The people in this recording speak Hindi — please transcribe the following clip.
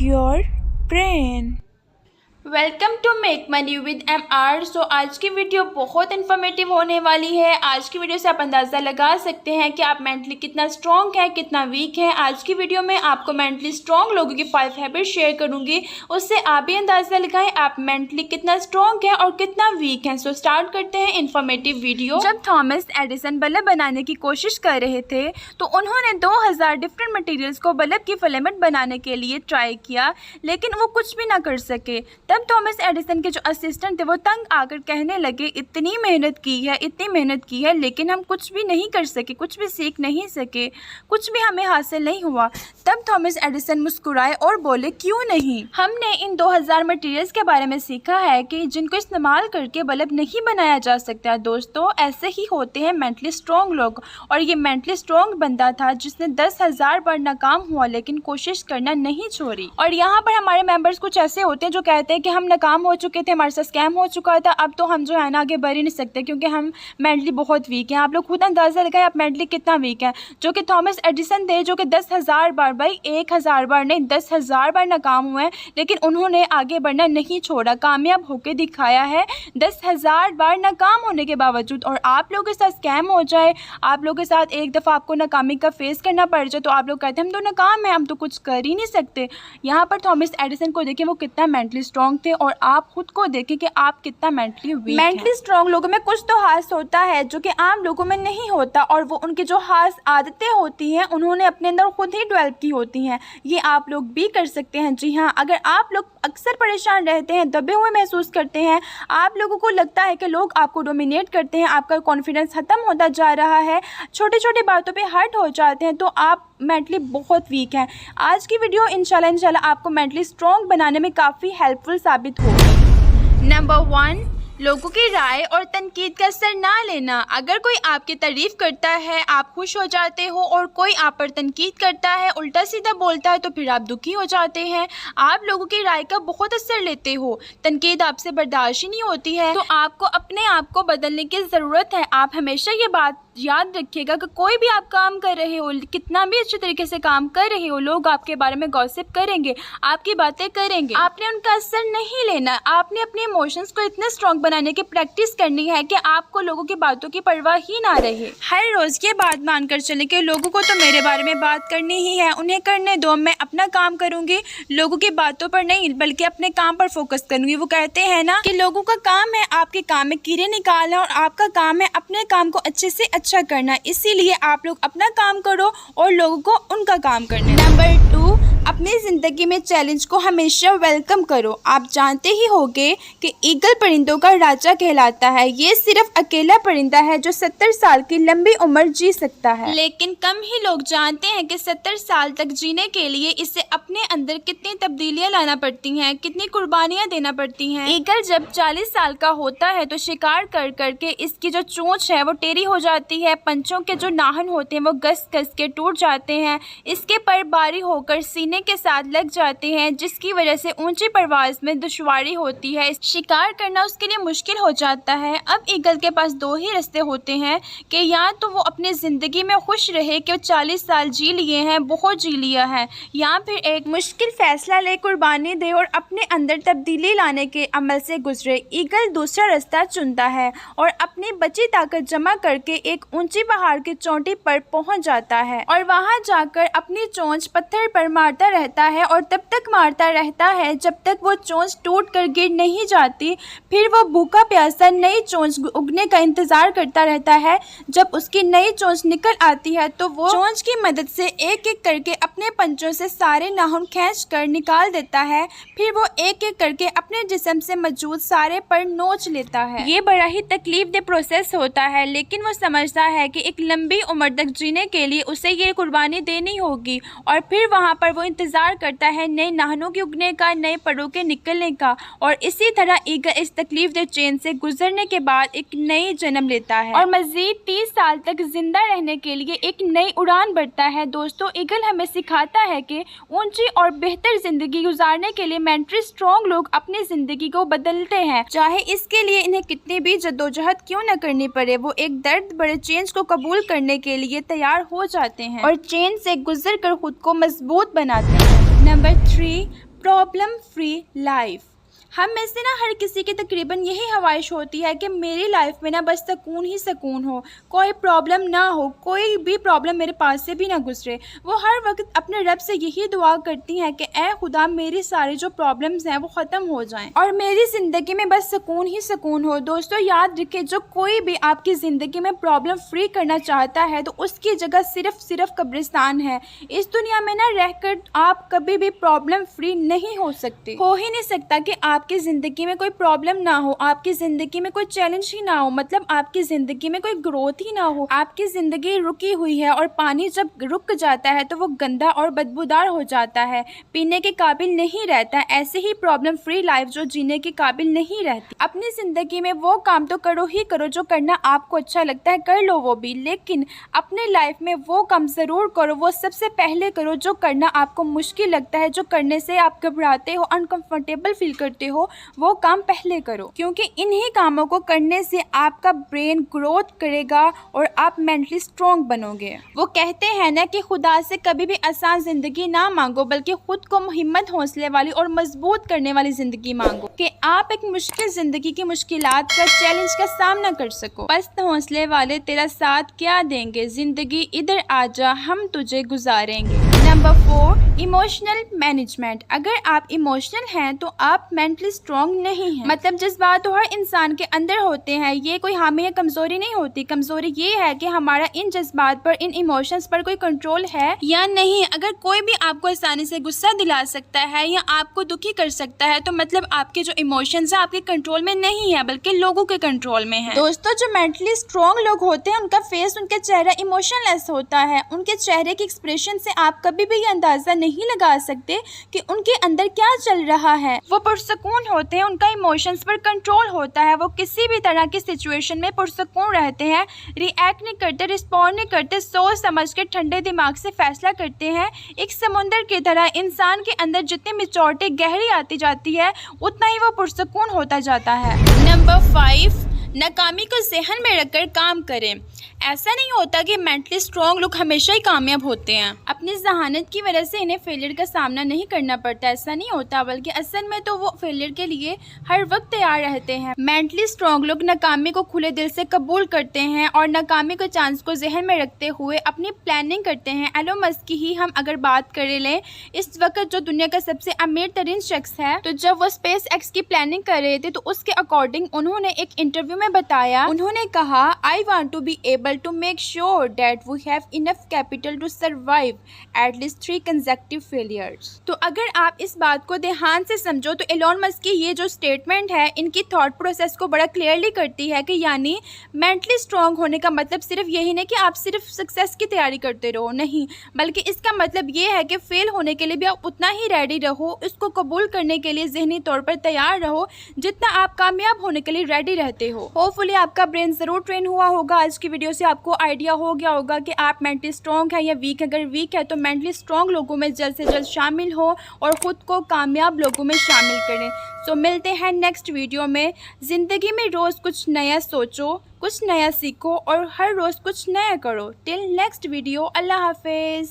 your brain. Welcome to make money with MR। So आज की वीडियो बहुत इन्फॉर्मेटिव होने वाली है। आज की वीडियो से आप अंदाज़ा लगा सकते हैं कि आप मेंटली कितना स्ट्रॉन्ग है, कितना वीक है। आज की वीडियो में आपको मेंटली स्ट्रॉन्ग लोगों की 5 हैबिट शेयर करूंगी, उससे आप भी अंदाज़ा लगाएं आप मेंटली कितना स्ट्रॉन्ग है और कितना वीक है। सो स्टार्ट करते हैं इन्फॉर्मेटिव वीडियो। जब थॉमस एडिसन बल्ब बनाने की कोशिश कर रहे थे तो उन्होंने 2000 डिफरेंट मटीरियल्स को बल्ब की फिलामेंट बनाने के लिए ट्राई किया, लेकिन वो कुछ भी ना कर सके। तब थॉमस एडिसन के जो असिस्टेंट थे वो तंग आकर कहने लगे, इतनी मेहनत की है लेकिन हम कुछ भी नहीं कर सके, कुछ भी सीख नहीं सके, कुछ भी हमें हासिल नहीं हुआ। तब थॉमस एडिसन मुस्कुराए और बोले, क्यों नहीं। हमने इन 2000 मटेरियल्स के बारे में सीखा है कि जिनको इस्तेमाल करके बल्ब नहीं बनाया जा सकता। दोस्तों, ऐसे ही होते हैं मेंटली स्ट्रॉन्ग लोग, और ये मेंटली स्ट्रॉन्ग बंदा था जिसने 10,000 बार नाकाम हुआ लेकिन कोशिश करना नहीं छोड़ी। और यहाँ पर हमारे मेंबर्स कुछ ऐसे होते हैं जो कहते हैं कि हम नाकाम हो चुके थे, हमारे साथ स्कैम हो चुका था, अब तो हम जो है ना आगे बढ़ ही नहीं सकते क्योंकि हम मेंटली बहुत वीक हैं। आप लोग खुद अंदाज़ा लगाएं आप मेंटली कितना वीक है। जो कि थॉमस एडिसन थे, जो कि 10,000 बार, भाई 1,000 बार नहीं 10,000 बार नाकाम हुए, लेकिन उन्होंने आगे बढ़ना नहीं छोड़ा, कामयाब होकर दिखाया है 10,000 बार नाकाम होने के बावजूद। और आप लोगों के साथ स्कैम हो जाए, आप लोगों के साथ एक दफ़ा आपको नाकामी का फेस करना पड़ जाए, तो आप लोग कहते हैं हम तो नाकाम हैं, हम तो कुछ कर ही नहीं सकते। यहाँ पर थॉमस एडिसन को देखिए वो कितना मेंटली स्ट्रॉन्ग थे, और आप खुद को देखें कि आप कितना मेंटली वीक हैं। मेंटली स्ट्रॉन्ग लोगों में कुछ तो खास होता है जो कि आम लोगों में नहीं होता, और वो उनकी जो खास आदतें होती हैं उन्होंने अपने अंदर खुद ही डेवलप की होती हैं। ये आप लोग भी कर सकते हैं। जी हाँ, अगर आप लोग अक्सर परेशान रहते हैं, दबे हुए महसूस करते हैं, आप लोगों को लगता है कि लोग आपको डोमिनेट करते हैं, आपका कॉन्फिडेंस ख़त्म होता जा रहा है, छोटी छोटी बातों पे हर्ट हो जाते हैं, तो आप मेंटली बहुत वीक हैं। आज की वीडियो इंशाल्लाह आपको मेंटली स्ट्रॉन्ग बनाने में काफ़ी हेल्पफुल साबित होगी। नंबर 1, लोगों की राय और तनकीद का असर ना लेना। अगर कोई आपकी तारीफ़ करता है आप खुश हो जाते हो, और कोई आप पर तनकीद करता है, उल्टा सीधा बोलता है, तो फिर आप दुखी हो जाते हैं। आप लोगों की राय का बहुत असर लेते हो, तनकीद आपसे बर्दाश्त ही नहीं होती है, तो आपको अपने आप को बदलने की ज़रूरत है। आप हमेशा ये बात याद रखिएगा कि कोई भी आप काम कर रहे हो, कितना भी अच्छे तरीके से काम कर रहे हो, लोग आपके बारे में गॉसिप करेंगे, आपकी बातें करेंगे, आपने उनका असर नहीं लेना। आपने अपने इमोशंस को इतने स्ट्रॉन्ग बनाने की प्रैक्टिस करनी है कि आपको लोगों की बातों की परवाह ही ना रहे। हर रोज़ ये बात मानकर चले कि लोगों को तो मेरे बारे में बात करनी ही है, उन्हें करने दो, मैं अपना काम करूँगी, लोगों की बातों पर नहीं बल्कि अपने काम पर फोकस करूँगी। वो कहते हैं ना कि लोगों का काम है आपके काम में कीड़े निकालना, और आपका काम है अपने काम को अच्छे से अच्छा करना। इसीलिए आप लोग अपना काम करो और लोगों को उनका काम करने। नंबर 2, अपनी ज़िंदगी में चैलेंज को हमेशा वेलकम करो। आप जानते ही होंगे कि ईगल परिंदों का राजा कहलाता है। ये सिर्फ अकेला परिंदा है जो 70 साल की लंबी उम्र जी सकता है, लेकिन कम ही लोग जानते हैं कि 70 साल तक जीने के लिए इसे अपने अंदर कितनी तब्दीलियां लाना पड़ती हैं, कितनी कुर्बानियां देना पड़ती हैं। ईगल जब 40 साल का होता है तो शिकार कर करके इसकी जो चोंच है वो टेढ़ी हो जाती है, पंचों के जो नाखून होते हैं वो घस घस के टूट जाते हैं, इसके पर बारी होकर सीने के साथ लग जाते हैं, जिसकी वजह से ऊंची परवाज में दुश्वारी होती है, शिकार करना उसके लिए मुश्किल हो जाता है। अब ईगल के पास 2 ही रास्ते होते हैं कि या तो वो अपनी ज़िंदगी में खुश रहे कि वो 40 साल जी लिए हैं, बहुत जी लिया है, या फिर एक मुश्किल फैसला ले कुर्बानी दे और अपने अंदर तब्दीली लाने के अमल से गुजरे। ईगल दूसरा रास्ता चुनता है और अपनी बची ताकत जमा करके एक ऊंची पहाड़ की चोटी पर पहुंच जाता है, और वहां जाकर अपनी चोंच पत्थर पर मारता रहता है, और तब तक मारता रहता है जब तक वो चोंच टूट कर गिर नहीं जाती। फिर वो भूखा प्यासा नई चोंच उगने का इंतजार करता रहता है। जब उसकी नई चोंच निकल आती है तो वो चोंच की मदद से एक एक करके अपने पंचों से सारे नाखून खींच कर निकाल देता है। फिर वो एक एक करके अपने जिस्म से मौजूद सारे पर नोच लेता है। ये बड़ा ही तकलीफ दे प्रोसेस होता है, लेकिन वो समझता है कि एक लंबी उम्र तक जीने के लिए उसे ये कुर्बानी देनी होगी, और फिर वहाँ पर वो इंतज़ार करता है नए नाखूनों के उगने का, नए परों के निकलने का। और इसी तरह ईगल इस तकलीफ दे चेन से गुजरने के बाद एक नई जन्म लेता है और मज़ीद 30 साल तक जिंदा रहने के लिए एक नई उड़ान भरता है। दोस्तों, ईगल हमें सिखाता है कि ऊंची और बेहतर जिंदगी गुजारने के लिए मेंटली स्ट्रॉन्ग लोग अपनी ज़िंदगी को बदलते हैं, चाहे इसके लिए इन्हें कितनी भी जद्दोजहद क्यों न करनी पड़े। वो एक दर्द बड़े चेंज को कबूल करने के लिए तैयार हो जाते हैं और चेंज से गुजर कर खुद को मजबूत बनाते हैं। Number 3, problem free life. हम में से ना हर किसी की तकरीबन यही ख्वाहिश होती है कि मेरी लाइफ में ना बस सुकून ही सुकून हो, कोई प्रॉब्लम ना हो, कोई भी प्रॉब्लम मेरे पास से भी ना गुजरे। वो हर वक्त अपने रब से यही दुआ करती हैं कि ए खुदा मेरी सारी जो प्रॉब्लम्स हैं वो ख़त्म हो जाएं और मेरी ज़िंदगी में बस सुकून ही सुकून हो। दोस्तों याद रखें, जो कोई भी आपकी ज़िंदगी में प्रॉब्लम फ्री करना चाहता है तो उसकी जगह सिर्फ कब्रिस्तान है। इस दुनिया में ना रहकर आप कभी भी प्रॉब्लम फ्री नहीं हो सकते। हो ही नहीं सकता कि आपकी ज़िंदगी में कोई प्रॉब्लम ना हो, आपकी ज़िंदगी में कोई चैलेंज ही ना हो, मतलब आपकी ज़िंदगी में कोई ग्रोथ ही ना हो। आपकी ज़िंदगी रुकी हुई है और पानी जब रुक जाता है तो वो गंदा और बदबूदार हो जाता है, पीने के काबिल नहीं रहता। ऐसे ही प्रॉब्लम फ्री लाइफ जो जीने के काबिल नहीं रहती। अपनी ज़िंदगी में वो काम तो करो ही करो जो करना आपको अच्छा लगता है, कर लो वो भी, लेकिन अपने लाइफ में वो काम ज़रूर करो, वो सबसे पहले करो जो करना आपको मुश्किल लगता है, जो करने से आप घबराते हो, अनकंफर्टेबल फील करते हो, वो काम पहले करो, क्योंकि इन्हीं कामों को करने से आपका ब्रेन ग्रोथ करेगा और आप मेंटली स्ट्रॉन्ग बनोगे। वो कहते हैं ना कि खुदा से कभी भी आसान जिंदगी ना मांगो, बल्कि खुद को हिम्मत हौसले वाली और मजबूत करने वाली जिंदगी मांगो कि आप एक मुश्किल जिंदगी की मुश्किलात का चैलेंज का सामना कर सको। पस्त हौसले वाले तेरा साथ क्या देंगे, जिंदगी इधर आजा हम तुझे गुजारेंगे। Number 4, emotional management. अगर आप इमोशनल हैं तो आप मेंटली स्ट्रॉन्ग नहीं हैं। मतलब जज्बात तो हर इंसान के अंदर होते हैं, ये कोई हामी या कमज़ोरी नहीं होती। कमज़ोरी ये है कि हमारा इन जज्बात पर, इन इमोशंस पर कोई कंट्रोल है या नहीं। अगर कोई भी आपको आसानी से गुस्सा दिला सकता है या आपको दुखी कर सकता है तो मतलब आपके जो इमोशंस हैं आपके कंट्रोल में नहीं है, बल्कि लोगों के कंट्रोल में है। दोस्तों जो मेंटली स्ट्रॉन्ग लोग होते हैं उनका फेस, उनका चेहरा इमोशनलेस होता है। उनके चेहरे के एक्सप्रेशन से आप कभी भी ये अंदाजा नहीं लगा सकते कि उनके अंदर क्या चल रहा है। वो पुरसकून होते हैं, उनका इमोशंस पर कंट्रोल होता है, वो किसी भी तरह की सिचुएशन में पुरसकून रहते हैं, रिएक्ट नहीं करते, रिस्पॉन्ड नहीं करते, सोच समझ के ठंडे दिमाग से फैसला करते हैं। एक समुंदर की तरह इंसान के अंदर जितनी मैच्योरिटी गहरी आती जाती है उतना ही वो पुरसकून होता जाता है। नंबर 5, नाकामी को ज़हन में रखकर काम करें। ऐसा नहीं होता कि मेंटली स्ट्रॉन्ग लोग हमेशा ही कामयाब होते हैं, अपनी जहानत की वजह से इन्हें फेलियर का सामना नहीं करना पड़ता। ऐसा नहीं होता, बल्कि असल में तो वो फेलियर के लिए हर वक्त तैयार रहते हैं। मेंटली स्ट्रॉन्ग लोग नाकामी को खुले दिल से कबूल करते हैं और नाकामी के चांस को जहन में रखते हुए अपनी प्लानिंग करते हैं। एलोन मस्क की ही हम अगर बात कर लें, इस वक्त जो दुनिया का सबसे अमीर तरीन शख्स है, तो जब वो स्पेस एक्स की प्लानिंग कर रहे थे तो उसके अकॉर्डिंग उन्होंने एक इंटरव्यू में बताया, उन्होंने कहा, I want to be able to make sure that we have enough capital to survive at least 3 consecutive failures। तो अगर आप इस बात को ध्यान से समझो तो एलोन मस्क की ये जो स्टेटमेंट है इनकी थॉट प्रोसेस को बड़ा क्लियरली करती है कि यानी मेंटली स्ट्रॉन्ग होने का मतलब सिर्फ यही नहीं कि आप सिर्फ सक्सेस की तैयारी करते रहो, नहीं, बल्कि इसका मतलब ये है कि फेल होने के लिए भी आप उतना ही रेडी रहो, उसको कबूल करने के लिए जहनी तौर पर तैयार रहो जितना आप कामयाब होने के लिए रेडी रहते हो। होपफुली आपका ब्रेन ज़रूर ट्रेन हुआ होगा। आज की वीडियो से आपको आइडिया हो गया होगा कि आप मेंटली स्ट्रॉन्ग है या वीक। अगर वीक है तो मेंटली स्ट्रॉन्ग लोगों में जल्द से जल्द शामिल हो और ख़ुद को कामयाब लोगों में शामिल करें। तो मिलते हैं नेक्स्ट वीडियो में। ज़िंदगी में रोज़ कुछ नया सोचो, कुछ नया सीखो और हर रोज़ कुछ नया करो। टिल नेक्स्ट वीडियो, अल्लाह हाफिज़।